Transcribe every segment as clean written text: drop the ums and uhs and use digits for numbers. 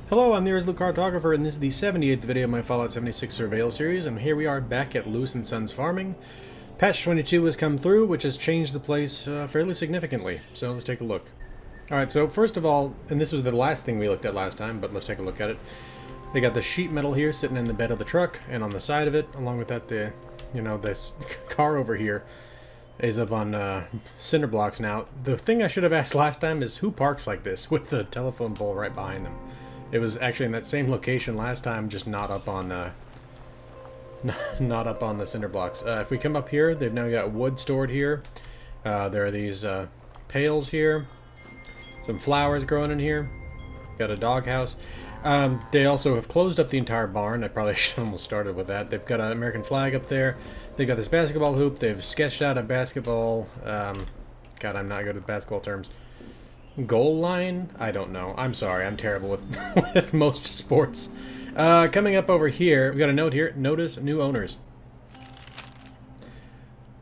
Hello, I'm the Luke Cartographer, and this is the 78th video of my Fallout 76 Surveyal series, and here we are back at Lewis & Sons Farming. Patch 22 has come through, which has changed the place fairly significantly, so let's take a look. Alright, so first of all, and this was the last thing we looked at last time, but let's take a look at it. They got the sheet metal here sitting in the bed of the truck, and on the side of it, along with that, this car over here is up on cinder blocks now. The thing I should have asked last time is who parks like this with the telephone pole right behind them? It was actually in that same location last time, just not up on not up on the cinder blocks. If we come up here, they've now got wood stored here. There are these pails here, some flowers growing in here. Got a doghouse. They also have closed up the entire barn. I probably should have almost started with that. They've got an American flag up there. They've got this basketball hoop. They've sketched out a basketball. God, I'm not good with basketball terms. Goal line? I don't know. I'm sorry. I'm terrible with, with most sports. Coming up over here, we've got a note here. Notice new owners.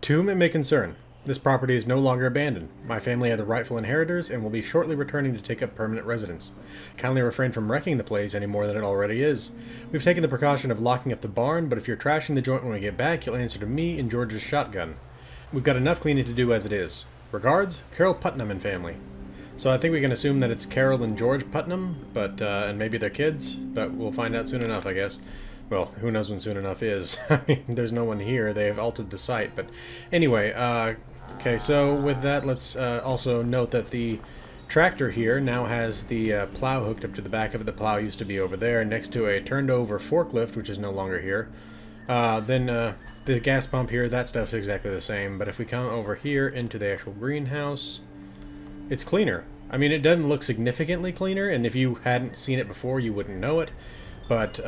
To whom it may concern, this property is no longer abandoned. My family are the rightful inheritors and will be shortly returning to take up permanent residence. Kindly refrain from wrecking the place any more than it already is. We've taken the precaution of locking up the barn, but if you're trashing the joint when we get back, you'll answer to me and George's shotgun. We've got enough cleaning to do as it is. Regards, Carol Putnam and family. So I think we can assume that it's Carol and George Putnam, but and maybe their kids, but we'll find out soon enough, I guess. Well, who knows when soon enough is. I mean, there's no one here. They have altered the site, but anyway, okay, so with that, let's also note that the tractor here now has the plow hooked up to the back of it. The plow used to be over there next to a turned over forklift, which is no longer here. Then the gas pump here, that stuff's exactly the same, but if we come over here into the actual greenhouse, it's cleaner. I mean, it doesn't look significantly cleaner, and if you hadn't seen it before, you wouldn't know it. But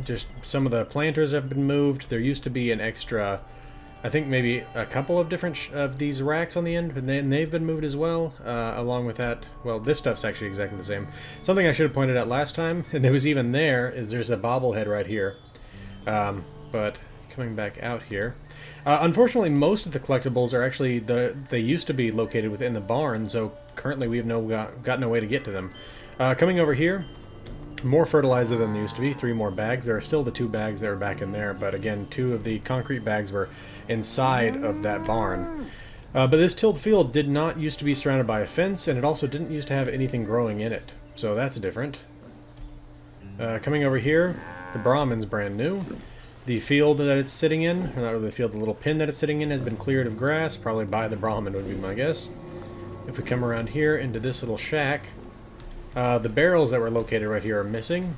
just some of the planters have been moved. There used to be an extra, I think maybe a couple of different of these racks on the end, but they've been moved as well. Along with that, well, this stuff's actually exactly the same. Something I should have pointed out last time, and there was even there, is there's a bobblehead right here. But coming back out here. Unfortunately, most of the collectibles are actually, they used to be located within the barn, so currently we have got no way to get to them. Coming over here, more fertilizer than there used to be, 3 more bags. There are still the 2 bags that are back in there, but again, 2 of the concrete bags were inside of that barn. But this tilled field did not used to be surrounded by a fence, and it also didn't used to have anything growing in it, so that's different. Coming over here, the Brahmin's brand new. The field that it's sitting in, or not really the field, the little pin that it's sitting in has been cleared of grass, probably by the Brahmin would be my guess. If we come around here into this little shack, the barrels that were located right here are missing,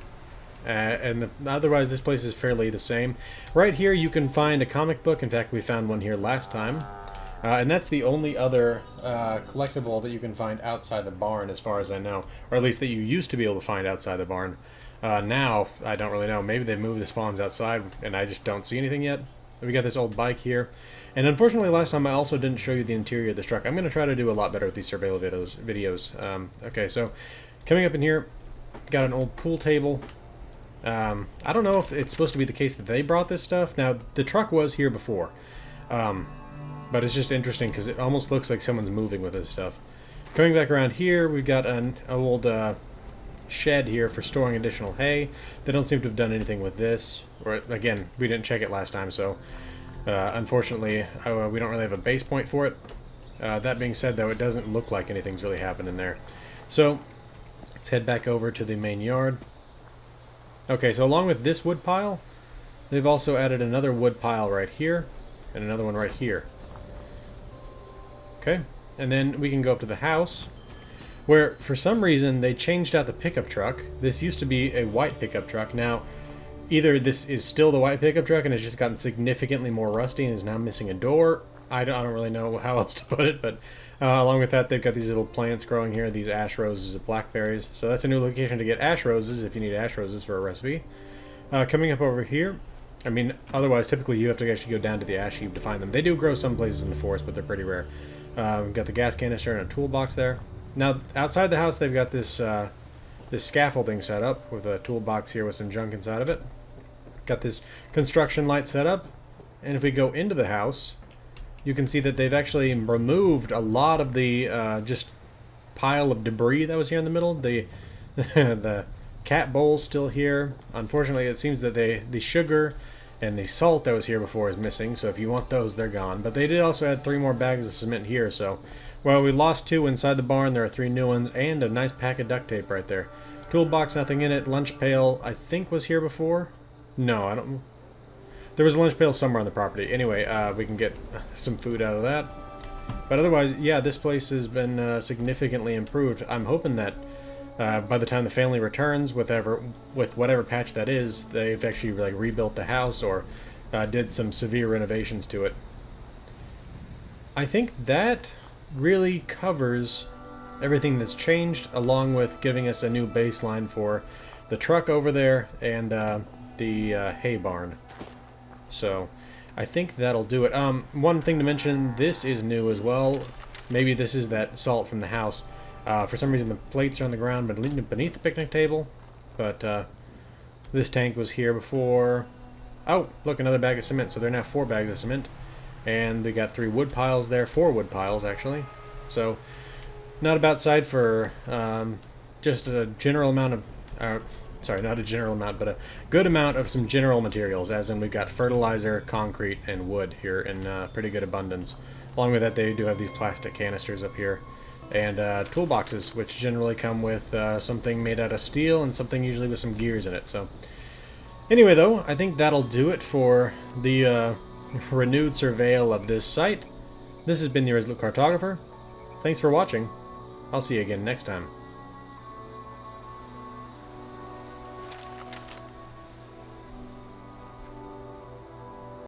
otherwise this place is fairly the same. Right here you can find a comic book. In fact, we found one here last time, and that's the only other collectible that you can find outside the barn as far as I know, or at least that you used to be able to find outside the barn. Now, I don't really know. Maybe they've moved the spawns outside, and I just don't see anything yet. We got this old bike here. And unfortunately, last time I also didn't show you the interior of this truck. I'm going to try to do a lot better with these Surveyal videos. Okay, so coming up in here, got an old pool table. I don't know if it's supposed to be the case that they brought this stuff. Now, the truck was here before. But it's just interesting because it almost looks like someone's moving with this stuff. Coming back around here, we've got an old shed here for storing additional hay. They don't seem to have done anything with this, or again, we didn't check it last time, so unfortunately we don't really have a base point for it. That being said, though, it doesn't look like anything's really happened in there. So let's head back over to the main yard. Okay, so along with this wood pile, they've also added another wood pile right here and another one right here. Okay, and then we can go up to the house, where for some reason they changed out the pickup truck. This used to be a white pickup truck. Now, either this is still the white pickup truck and it's just gotten significantly more rusty and is now missing a door. I don't really know how else to put it, but along with that, they've got these little plants growing here, these ash roses of blackberries. So that's a new location to get ash roses if you need ash roses for a recipe. Coming up over here, I mean, otherwise, typically you have to actually go down to the ash heap to find them. They do grow some places in the forest, but they're pretty rare. We've got the gas canister and a toolbox there. Now, outside the house, they've got this this scaffolding set up with a toolbox here with some junk inside of it. Got this construction light set up, and if we go into the house, you can see that they've actually removed a lot of the just pile of debris that was here in the middle. The cat bowl's still here. Unfortunately, it seems that the sugar and the salt that was here before is missing, so if you want those, they're gone. But they did also add 3 more bags of cement here, so... Well, we lost 2 inside the barn. There are 3 new ones, and a nice pack of duct tape right there. Toolbox, nothing in it. Lunch pail, I think was here before. No, I don't... There was a lunch pail somewhere on the property. Anyway, we can get some food out of that. But otherwise, yeah, this place has been significantly improved. I'm hoping that by the time the family returns, with whatever patch that is, they've actually like rebuilt the house or did some severe renovations to it. I think that really covers everything that's changed, along with giving us a new baseline for the truck over there and the hay barn. So I think that'll do it. One thing to mention, this is new as well. Maybe this is that salt from the house. For some reason the plates are on the ground beneath the picnic table, but this tank was here before. Oh, look, another bag of cement. So there are now 4 bags of cement. And we got 3 wood piles there, 4 wood piles actually. So not a bad side for just a general amount of, sorry, not a general amount, but a good amount of some general materials, as in we've got fertilizer, concrete, and wood here in pretty good abundance. Along with that, they do have these plastic canisters up here. And toolboxes, which generally come with something made out of steel and something usually with some gears in it. So anyway, though, I think that'll do it for the renewed surveyal of this site. This has been the Resolute Cartographer. Thanks for watching. I'll see you again next time.